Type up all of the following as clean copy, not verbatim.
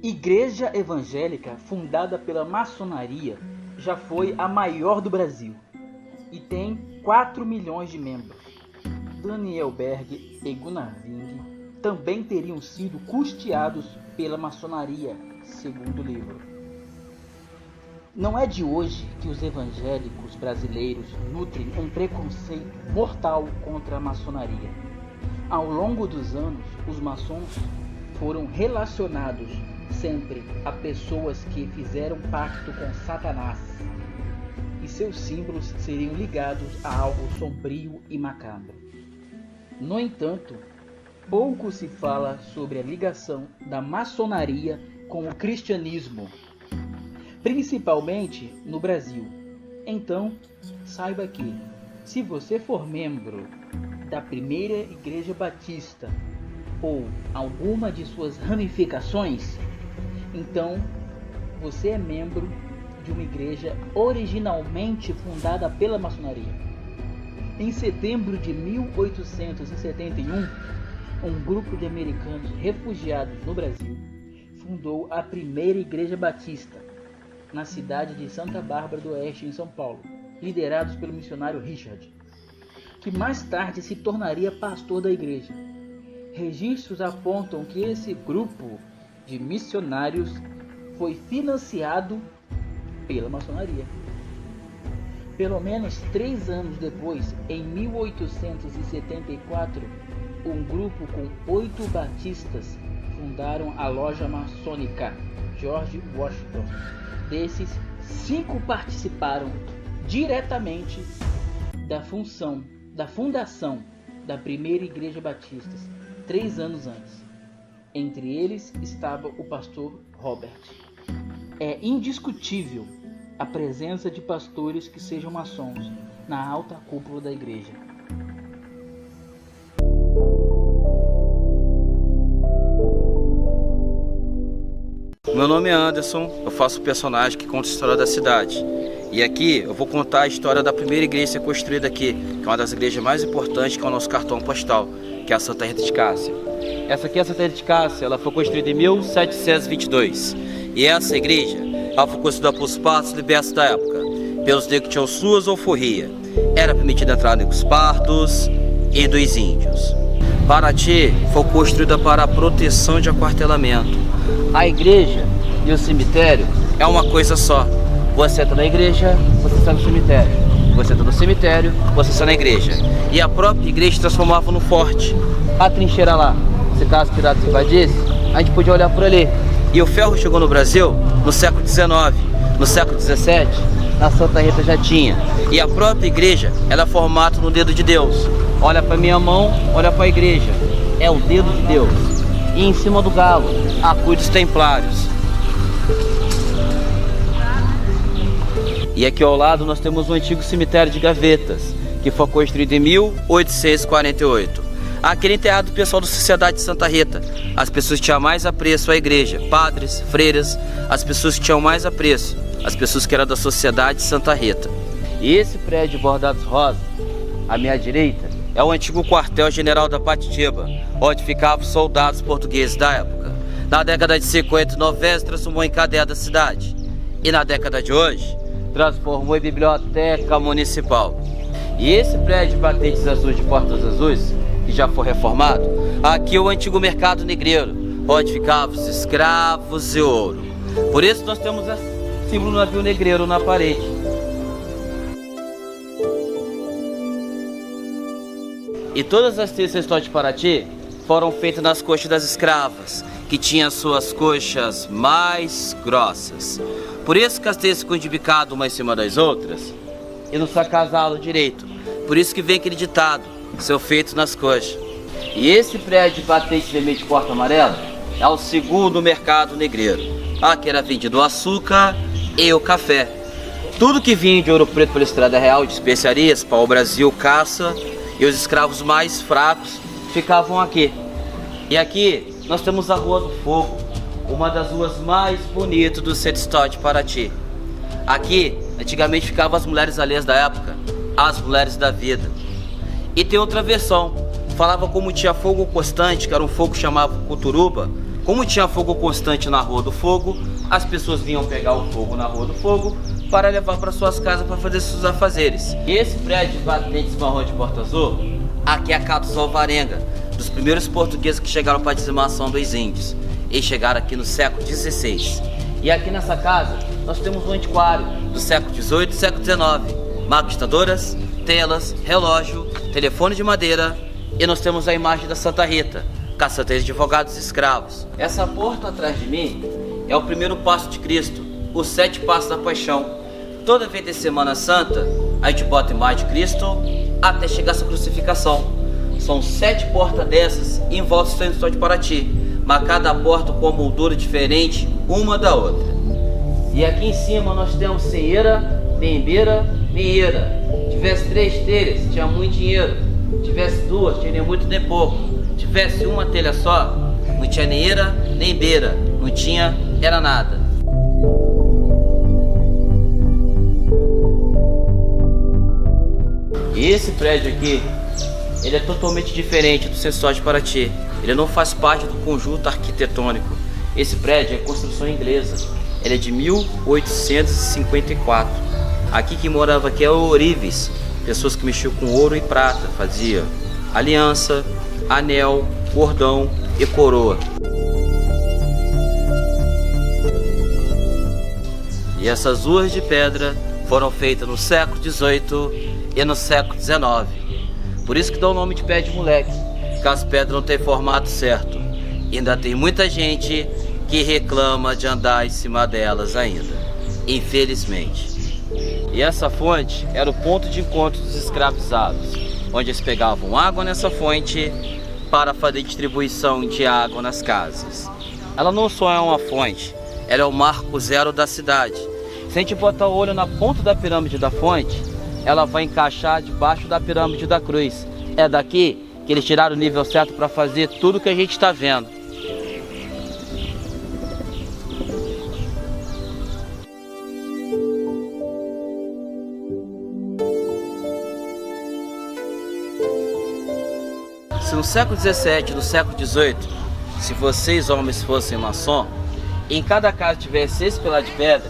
Igreja evangélica fundada pela maçonaria já foi a maior do Brasil e tem 4 milhões de membros. Daniel Berg e Gunnar Wing também teriam sido custeados pela maçonaria, segundo o livro. Não é de hoje que os evangélicos brasileiros nutrem um preconceito mortal contra a maçonaria. Ao longo dos anos, os maçons foram relacionados sempre a pessoas que fizeram pacto com Satanás, e seus símbolos seriam ligados a algo sombrio e macabro. No entanto, pouco se fala sobre a ligação da maçonaria com o cristianismo, principalmente no Brasil. Então, saiba que, se você for membro da Primeira Igreja Batista ou alguma de suas ramificações, então você é membro de uma igreja originalmente fundada pela maçonaria. Em setembro de 1871, um grupo de americanos refugiados no Brasil fundou a Primeira Igreja Batista, na cidade de Santa Bárbara do Oeste, em São Paulo, liderados pelo missionário Richard, que mais tarde se tornaria pastor da igreja. Registros apontam que esse grupo de missionários foi financiado pela maçonaria. Pelo menos 3 anos depois, em 1874, um grupo com 8 batistas fundaram a loja maçônica George Washington. Desses, 5 participaram diretamente da fundação da Primeira Igreja Batista, 3 anos antes. Entre eles estava o pastor Robert. É indiscutível a presença de pastores que sejam maçons na alta cúpula da igreja. Meu nome é Anderson, eu faço o personagem que conta a história da cidade. E aqui eu vou contar a história da primeira igreja a ser construída aqui, que é uma das igrejas mais importantes, que é o nosso cartão postal, que é a Santa Rita de Cássia. Essa aqui é a Santa Rita de Cássia, ela foi construída em 1722. E essa igreja, ela foi construída pelos partos libertos da época, pelos negros que tinham suas ou forria. Era permitida a entrada dos partos e dos índios. Paraty foi construída para a proteção de aquartelamento. A igreja e o cemitério é uma coisa só. Você entra na igreja, você está no cemitério. Você entra no cemitério, você está na igreja. E a própria igreja se transformava no forte. A trincheira lá, se caso os piratas invadissem, a gente podia olhar por ali. E o ferro chegou no Brasil no século XIX. No século XVII, na Santa Rita já tinha. E a própria igreja, ela é formada no dedo de Deus. Olha para minha mão, olha para a igreja. É o dedo de Deus. E em cima do galo, a cruz dos templários. E aqui ao lado nós temos o antigo cemitério de Gavetas, que foi construído em 1848. Aqui era enterrado o pessoal da Sociedade de Santa Rita, as pessoas que tinham mais apreço à igreja, padres, freiras, as pessoas que tinham mais apreço, as pessoas que eram da Sociedade de Santa Rita. E esse prédio bordados rosa, à minha direita, é o antigo quartel-general da Patitiba, onde ficavam os soldados portugueses da época. Na década de 50, Nové se transformou em cadeia da cidade. E na década de hoje, transformou em biblioteca municipal. E esse prédio de batentes azuis, de portas azuis, que já foi reformado, aqui é o antigo mercado negreiro, onde ficavam os escravos e ouro. Por isso nós temos esse símbolo do navio negreiro na parede. E todas as terças históricas de Paraty foram feitas nas coxas das escravas, que tinham suas coxas mais grossas. Por isso que as terças ficam de bicado uma em cima das outras e não se acasalo direito. Por isso que vem aquele ditado, seu feito nas coxas. E esse prédio de batente vermelho de porta amarela é o segundo mercado negreiro. Aqui era vendido o açúcar e o café. Tudo que vinha de Ouro Preto pela Estrada Real de especiarias para o Brasil, caça, e os escravos mais fracos ficavam aqui. E aqui nós temos a Rua do Fogo, uma das ruas mais bonitas do centro histórico de Paraty. Aqui, antigamente ficavam as mulheres alheias da época, as mulheres da vida. E tem outra versão, falava como tinha fogo constante, que era um fogo que chamava Cuturuba, Como tinha fogo constante na Rua do Fogo, as pessoas vinham pegar o fogo na Rua do Fogo para levar para suas casas para fazer seus afazeres. E esse prédio de batentes marrom de Porta Azul, aqui é a casa dos Alvarenga, dos primeiros portugueses que chegaram para a dizimação dos índios. Eles chegaram aqui no século XVI. E aqui nessa casa nós temos um antiquário do século XVIII e século XIX. Maquistadoras, telas, relógio, telefone de madeira, e nós temos a imagem da Santa Rita, caçadora de advogados e escravos. Essa porta atrás de mim é o primeiro passo de Cristo, os 7 passos da paixão. Toda vez de Semana Santa, a gente bota a imagem de Cristo até chegar a sua crucificação. São 7 portas dessas em volta do centro de Paraty, mas cada porta com uma moldura diferente uma da outra. E aqui em cima nós temos ceieira, bembeira, meieira. Tivesse 3 telhas, tinha muito dinheiro. Tivesse 2, tinha nem muito nem pouco. Tivesse uma telha só, não tinha nem eira, nem beira. Não tinha, era nada. E esse prédio aqui, ele é totalmente diferente do Centro Histórico de Paraty. Ele não faz parte do conjunto arquitetônico. Esse prédio é construção inglesa. Ele é de 1854. Aqui quem morava aqui é o ourives, pessoas que mexiam com ouro e prata, fazia aliança, anel, cordão e coroa. E essas ruas de pedra foram feitas no século XVIII e no século XIX. Por isso que dá o nome de pé de moleque, que as pedras não têm formato certo. E ainda tem muita gente que reclama de andar em cima delas ainda, infelizmente. E essa fonte era o ponto de encontro dos escravizados, onde eles pegavam água nessa fonte para fazer distribuição de água nas casas. Ela não só é uma fonte, ela é o marco zero da cidade. Se a gente botar o olho na ponta da pirâmide da fonte, ela vai encaixar debaixo da pirâmide da cruz. É daqui que eles tiraram o nível certo para fazer tudo que a gente está vendo. Se no século XVII e no século XVIII, se vocês homens fossem maçom, em cada casa tivesse 6 pilares de pedra,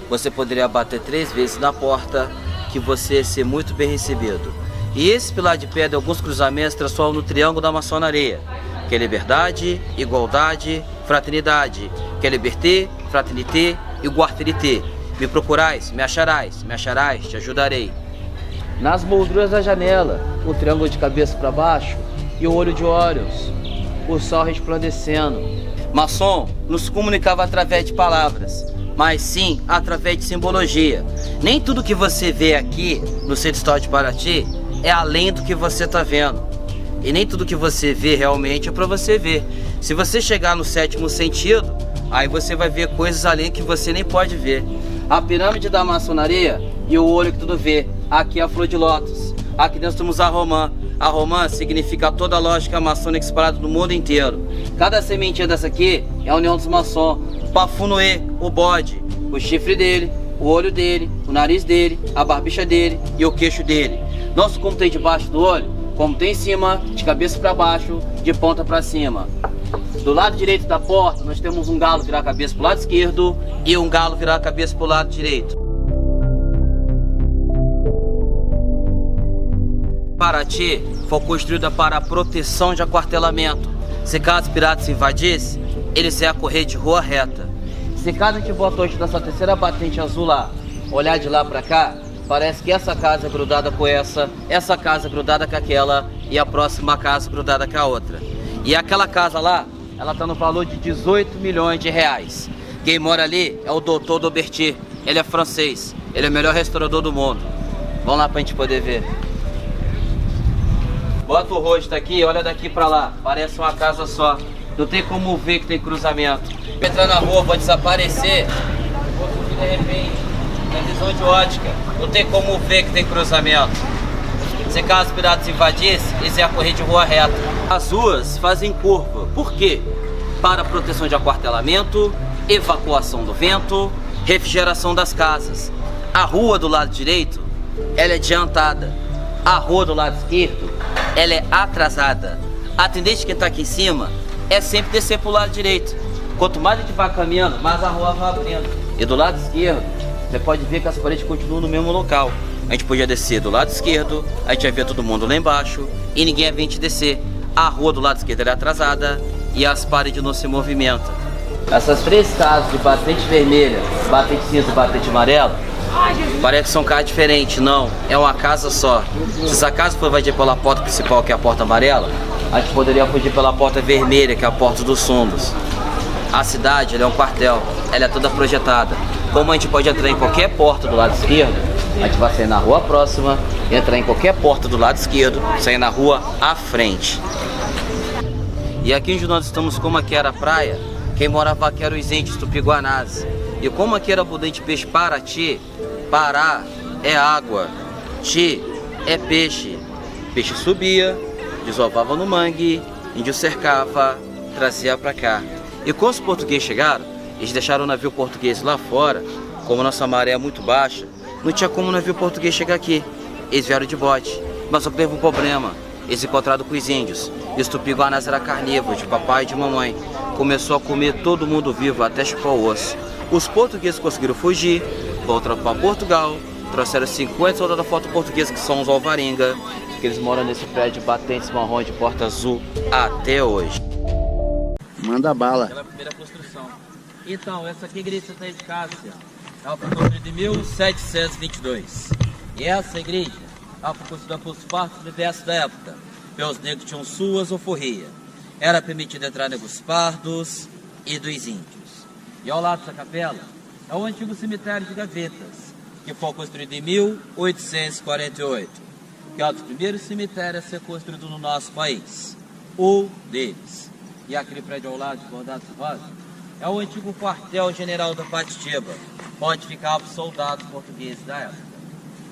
você poderia bater 3 vezes na porta que você ia ser muito bem recebido. E esse pilar de pedra, alguns cruzamentos, transformam no triângulo da maçonaria, que é liberdade, igualdade, fraternidade, que é liberté, fraternité e iguarterité. Me procurais, me acharás, te ajudarei. Nas molduras da janela, o triângulo de cabeça para baixo e o olho de Órios, o sol resplandecendo. Maçom nos comunicava através de palavras, mas sim através de simbologia. Nem tudo que você vê aqui no Centro Histórico de Paraty é além do que você está vendo. E nem tudo que você vê realmente é para você ver. Se você chegar no 7º sentido, aí você vai ver coisas além que você nem pode ver. A pirâmide da maçonaria e o olho que tudo vê. Aqui é a flor de lótus. Aqui nós temos a romã. A romã significa toda a lógica maçônica espalhada no mundo inteiro. Cada sementinha dessa aqui é a união dos maçons. O Pafunuê, o bode, o chifre dele, o olho dele, o nariz dele, a barbicha dele e o queixo dele. Nosso como tem debaixo do olho, como tem em cima, de cabeça para baixo, de ponta para cima. Do lado direito da porta nós temos um galo virar a cabeça para o lado esquerdo e um galo virar a cabeça para o lado direito. Paraty foi construída para a proteção de aquartelamento. Se caso os piratas invadissem, eles iam correr de rua reta. Se caso a gente botar hoje nessa terceira batente azul lá, olhar de lá para cá, parece que essa casa é grudada com essa casa é grudada com aquela e a próxima casa é grudada com a outra. E aquela casa lá, ela está no valor de 18 milhões de reais. Quem mora ali é o Doutor Dauberty. Ele é francês, ele é o melhor restaurador do mundo. Vamos lá pra gente poder ver. Bota o rosto aqui, olha daqui pra lá. Parece uma casa só. Não tem como ver que tem cruzamento. Entrar na rua, pode desaparecer. Vou subir de repente. Na visão de ótica. Não tem como ver que tem cruzamento. Se caso os piratas invadissem, eles iam correr de rua reta. As ruas fazem curva. Por quê? Para proteção de aquartelamento, evacuação do vento, refrigeração das casas. A rua do lado direito, ela é adiantada. A rua do lado esquerdo, ela é atrasada. A tendência de quem está aqui em cima é sempre descer pro lado direito. Quanto mais a gente vai caminhando, mais a rua vai abrindo. E do lado esquerdo, você pode ver que as paredes continuam no mesmo local. A gente podia descer do lado esquerdo, a gente ia ver todo mundo lá embaixo e ninguém ia vir a gente descer. A rua do lado esquerdo é atrasada e as paredes não se movimentam. Essas três casas de batente vermelha, batente cinza e batente amarela, parece que são casas diferentes. Não, é uma casa só. Se essa casa for invadir pela porta principal, que é a porta amarela, a gente poderia fugir pela porta vermelha, que é a porta dos fundos. A cidade, ela é um quartel, ela é toda projetada. Como a gente pode entrar em qualquer porta do lado esquerdo, a gente vai sair na rua próxima, entrar em qualquer porta do lado esquerdo, sair na rua à frente. E aqui onde nós estamos, como aqui era a praia, quem morava aqui era os índios Tupi-Guanás. E como aqui era abundante peixe Paraty, Pará é água, Ti é peixe. Peixe subia, desovava no mangue, índio cercava, trazia pra cá. E quando os portugueses chegaram, eles deixaram o navio português lá fora. Como nossa maré é muito baixa, não tinha como o navio português chegar aqui. Eles vieram de bote, mas só que teve um problema. Eles encontraram com os índios. E os Tupi-Guanás era carnívoro, de papai e de mamãe. Começou a comer todo mundo vivo, até chupar o osso. Os portugueses conseguiram fugir, voltaram para Portugal, trouxeram 50 soldados da flota portuguesa, que são os Alvarenga, que eles moram nesse prédio Batentes Marrom de Porta Azul até hoje. Manda bala. Aquela primeira construção. Então, essa aqui é a igreja de Santa Eficácia. Ela foi construída em 1722. E essa igreja, ela foi construída pelos partos diversos da época. Pelos negros que tinham suas ou forria. Era permitido entrar negros pardos e dos índios. E ao lado dessa capela é o antigo cemitério de Gavetas, que foi construído em 1848. Que é um dos primeiros cemitérios a ser construído no nosso país. Um deles. E aquele prédio ao lado de Bordado Rosa é o antigo quartel-general da Patitiba, onde ficavam os soldados portugueses da época.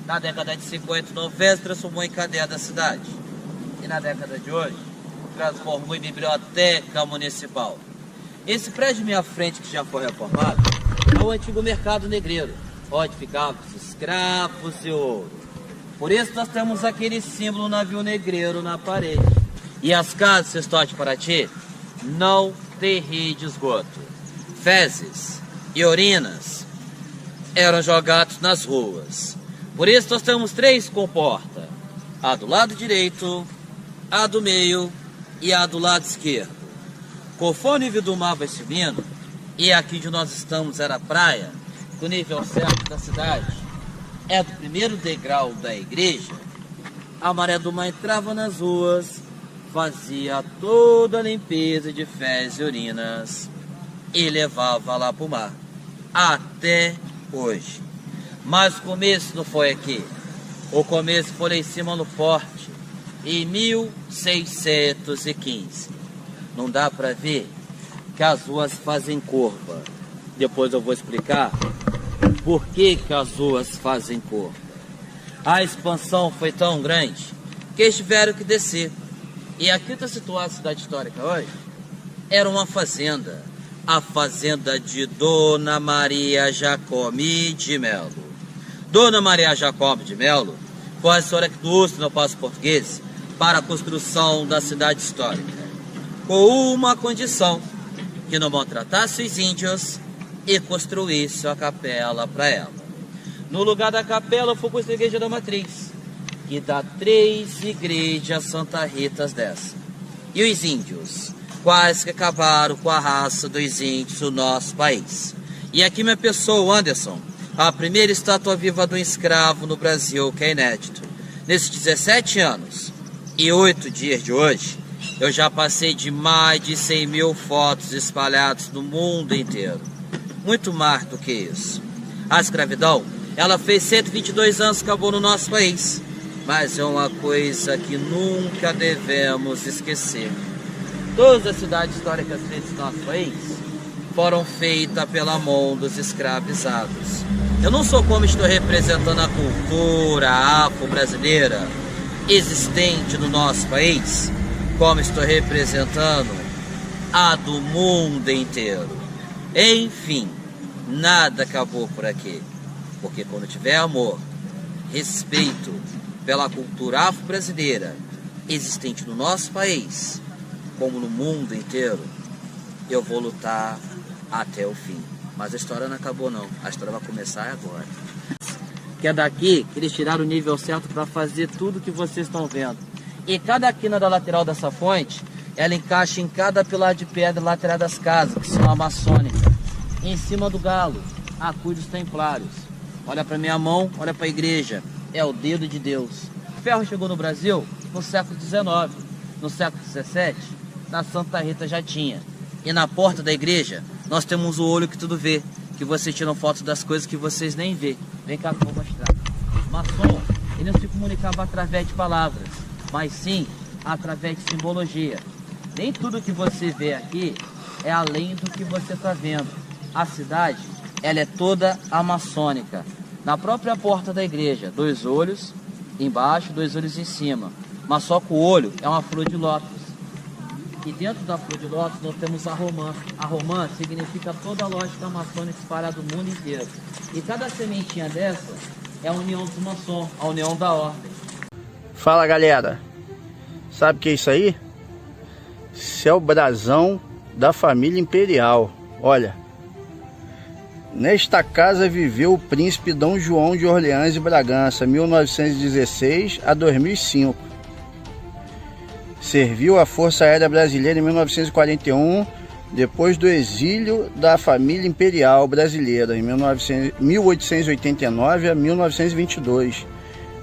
Na década de 50, o Nové se transformou em cadeia da cidade. E na década de hoje, transformou em biblioteca municipal. Esse prédio à minha frente, que já foi reformado, é o antigo mercado negreiro, onde ficavam os escravos e ouro. Por isso nós temos aquele símbolo navio negreiro na parede. E as casas, Sestote e Paraty, não tem rede de esgoto. Fezes e urinas eram jogados nas ruas. Por isso nós temos três comportas. A do lado direito, a do meio e a do lado esquerdo. Conforme o nível do mar vai subindo, e aqui onde nós estamos era a praia, o nível certo da cidade é do primeiro degrau da igreja, a maré do mar entrava nas ruas, fazia toda a limpeza de fezes e urinas e levava lá para o mar, até hoje. Mas o começo não foi aqui, o começo foi lá em cima no forte, em 1615. Não dá para ver que as ruas fazem curva. Depois eu vou explicar por que as ruas fazem curva. A expansão foi tão grande que eles tiveram que descer. E aqui está situada a cidade histórica hoje. Era uma fazenda. A fazenda de Dona Maria Jacobi de Melo. Dona Maria Jacobi de Melo foi a senhora que trouxe no passo português para a construção da cidade histórica, com uma condição, que não maltratasse os índios e construísse a capela para ela. No lugar da capela foi construída a igreja da Matriz, que dá 3 igrejas Santa Ritas dessa. E os índios, quase que acabaram com a raça dos índios do nosso país. E aqui minha pessoa, Anderson, a primeira estátua viva de um escravo no Brasil, que é inédito. Nesses 17 anos e 8 dias de hoje, eu já passei de mais de 100 mil fotos espalhadas no mundo inteiro. Muito mais do que isso. A escravidão, ela fez 122 anos que acabou no nosso país. Mas é uma coisa que nunca devemos esquecer. Todas as cidades históricas desse nosso país foram feitas pela mão dos escravizados. Eu não sou como estou representando a cultura afro-brasileira existente no nosso país, como estou representando a do mundo inteiro. Enfim, nada acabou por aqui, porque quando tiver amor, respeito pela cultura afro-brasileira existente no nosso país, como no mundo inteiro, eu vou lutar até o fim. Mas a história não acabou não, a história vai começar agora. Que é daqui que eles tiraram o nível certo para fazer tudo que vocês estão vendo. E cada quina da lateral dessa fonte, ela encaixa em cada pilar de pedra lateral das casas, que são a maçônica. Em cima do galo, a cruz dos templários. Olha para minha mão, olha para a igreja. É o dedo de Deus. O ferro chegou no Brasil no século XIX. No século XVII, na Santa Rita já tinha. E na porta da igreja, nós temos o olho que tudo vê. Que vocês tiram fotos das coisas que vocês nem vê. Vem cá que eu vou mostrar. Maçom, ele não se comunicava através de palavras, mas sim através de simbologia. Nem tudo que você vê aqui é além do que você está vendo. A cidade, ela é toda amaçônica. Na própria porta da igreja, 2 olhos embaixo, 2 olhos em cima. Mas só que o olho é uma flor de lótus. E dentro da flor de lótus nós temos a romã. A romã significa toda a lógica maçônica espalhada no mundo inteiro. E cada sementinha dessa é a união dos maçons, a união da ordem. Fala, galera. Sabe o que é isso aí? Isso é o brasão da família imperial. Olha. Nesta casa viveu o príncipe Dom João de Orleans e Bragança, 1916 a 2005. Serviu a Força Aérea Brasileira em 1941, depois do exílio da família imperial brasileira, em 1889 a 1922.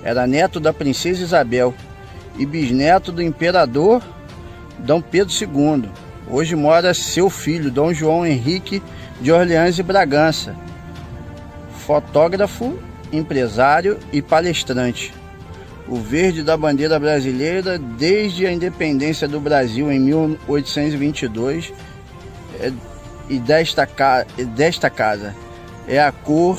Era neto da princesa Isabel e bisneto do imperador Dom Pedro II. Hoje mora seu filho, Dom João Henrique de Orleans e Bragança, fotógrafo, empresário e palestrante. O verde da bandeira brasileira desde a independência do Brasil em 1822 e desta casa é a cor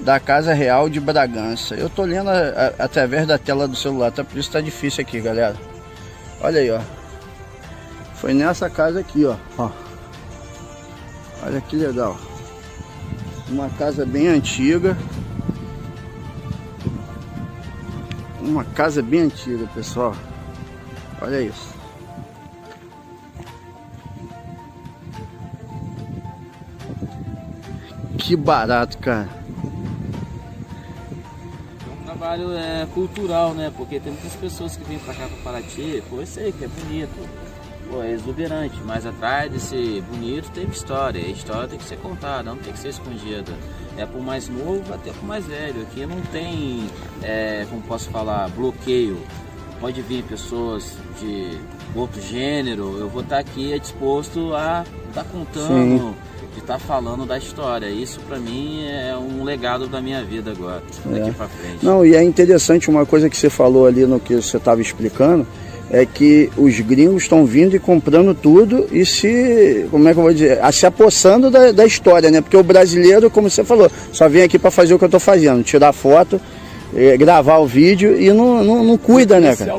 da Casa Real de Bragança. Eu tô lendo através da tela do celular, tá? Por isso tá difícil aqui, galera. Olha aí, ó. Foi nessa casa aqui, ó. Olha que legal. Uma casa bem antiga. Uma casa bem antiga, pessoal. Olha isso. Que barato, cara. É um trabalho cultural, né? Porque tem muitas pessoas que vêm pra cá, pra Paraty. Pô, eu sei que é bonito. Pô, é exuberante. Mas atrás desse bonito tem história. A história tem que ser contada, não tem que ser escondida. É pro mais novo até pro mais velho. Aqui não tem, como posso falar, bloqueio. Pode vir pessoas de outro gênero. Eu vou estar aqui disposto a estar contando, sim, de estar falando da história. Isso pra mim é um legado da minha vida agora, daqui pra frente. Não, e é interessante uma coisa que você falou ali no que você estava explicando. É que os gringos estão vindo e comprando tudo e como é que eu vou dizer, se apossando da história, né? Porque o brasileiro, como você falou, só vem aqui para fazer o que eu estou fazendo, tirar foto, gravar o vídeo e não cuida, né, cara?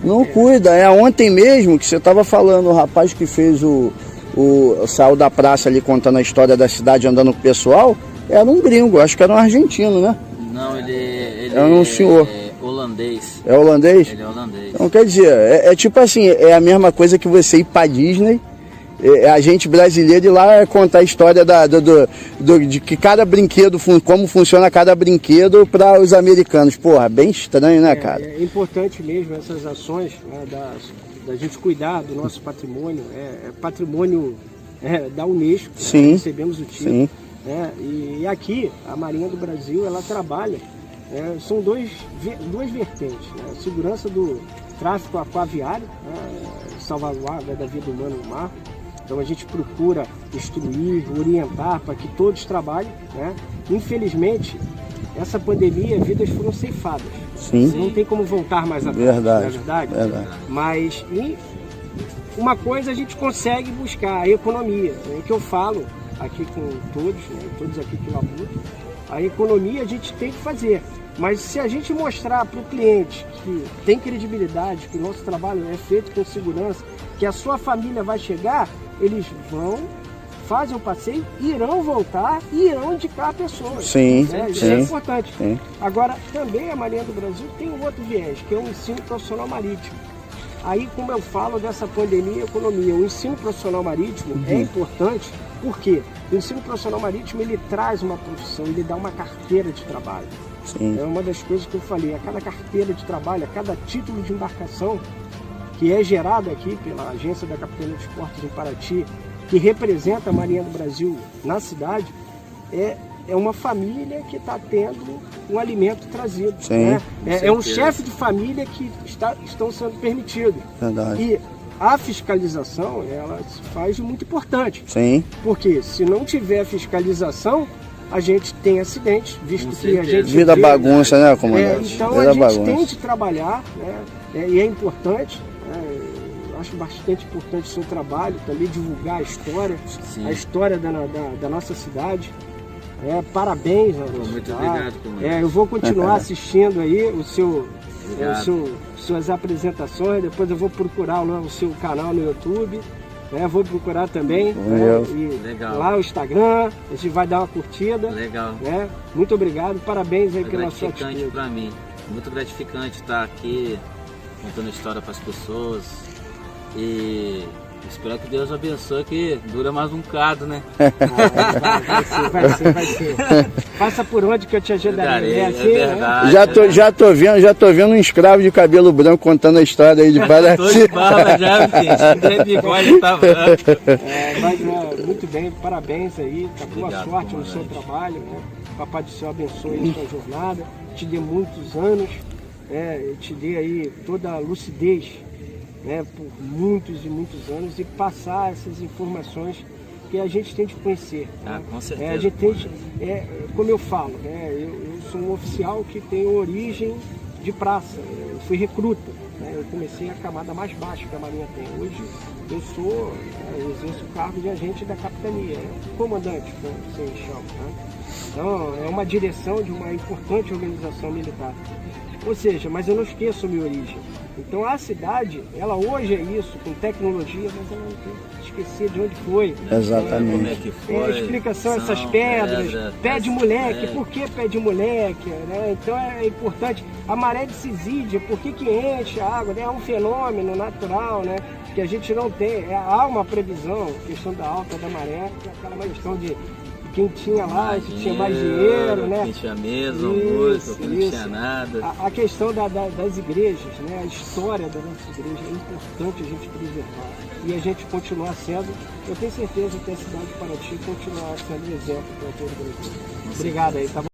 Não cuida. Ontem mesmo que você estava falando, o rapaz que fez saiu da praça ali contando a história da cidade, andando com o pessoal, era um gringo, acho que era um argentino, né? Não, ele era um senhor. Holandês. É holandês? Ele é holandês. Então, quer dizer, é tipo assim, é a mesma coisa que você ir pra Disney, a gente brasileiro ir lá contar a história de que cada brinquedo, como funciona cada brinquedo para os americanos. Porra, bem estranho, né, cara? É importante mesmo essas ações, né, da gente cuidar do nosso patrimônio, patrimônio da Unesco, sim, recebemos o título. Sim. E aqui, a Marinha do Brasil, ela trabalha. São duas vertentes, né? Segurança do tráfico aquaviário, salvaguarda da vida humana no mar. Então a gente procura instruir, orientar para que todos trabalhem, né? Infelizmente, essa pandemia, vidas foram ceifadas. Sim. Não tem como voltar mais atrás, verdade, não é verdade? Verdade. Mas uma coisa a gente consegue buscar, a economia, né? Que eu falo aqui com todos, né? Todos aqui que labutam. A economia a gente tem que fazer, mas se a gente mostrar para o cliente que tem credibilidade, que o nosso trabalho é feito com segurança, que a sua família vai chegar, eles vão, fazem o passeio, irão voltar e irão indicar pessoas. Sim, Isso sim, é importante. Sim. Agora, também a Marinha do Brasil tem um outro viés, que é o ensino profissional marítimo. Aí, como eu falo dessa pandemia e economia, o ensino profissional marítimo é importante, por quê? O ensino profissional marítimo, ele traz uma profissão, ele dá uma carteira de trabalho. Sim. É uma das coisas que eu falei, a cada carteira de trabalho, a cada título de embarcação que é gerado aqui pela Agência da Capitania dos Portos em Paraty, que representa a Marinha do Brasil na cidade, é uma família que está tendo um alimento trazido. Sim, né? É um chefe de família que estão sendo permitidos. Verdade. E a fiscalização, ela se faz muito importante. Sim. Porque se não tiver fiscalização, a gente tem acidentes, visto que a gente... Vira bagunça, né, comandante? Então Vira a gente bagunça. tem que trabalhar, né? E é importante, eu acho bastante importante o seu trabalho, também divulgar a história da nossa cidade. Parabéns, Anderson. Muito obrigado, comandante. Eu vou continuar assistindo aí suas apresentações, depois eu vou procurar o seu canal no YouTube. Vou procurar também Legal. lá o Instagram, a gente vai dar uma curtida. Legal. Muito obrigado, parabéns aí pela sua atitude. Gratificante para mim, muito gratificante estar aqui contando história para as pessoas e espero que Deus abençoe, que dura mais um bocado, né? Vai ser. Passa por onde que eu te ajudarei. É verdade. Já tô vendo um escravo de cabelo branco contando a história aí de Paraty. Tô de barba já, gente. Bigode tá branco. Mas muito bem, parabéns aí. Boa sorte no seu trabalho. Né? Papai do Céu abençoe a sua jornada. Te dê muitos anos. Te dê aí toda a lucidez. Por muitos e muitos anos e passar essas informações que a gente tem de conhecer. Com certeza. A gente tem, como eu falo, eu sou um oficial que tem origem de praça, eu fui recruta, eu comecei a camada mais baixa que a Marinha tem. Hoje eu exerço o cargo de agente da capitania, comandante, como você me chama. Então é uma direção de uma importante organização militar. Ou seja, mas eu não esqueço a minha origem. Então a cidade, ela hoje é isso, com tecnologia, mas ela não tem que esquecer de onde foi. Exatamente. Como é que foi? A explicação, essas pedras, pé de moleque, por que pé de moleque? Então é importante. A maré de Cisídia, por que enche a água? É um fenômeno natural, que a gente não tem. Há uma previsão, questão da alta da maré, que é aquela questão de quem tinha lá, que tinha mais dinheiro, quem tinha mesa, muito, quem não tinha nada. A questão das igrejas, a história da nossa igreja é importante a gente preservar. E a gente continuar sendo, eu tenho certeza que a cidade de Paraty continuar sendo exemplo para todo o Brasil. Obrigado aí, tá bom?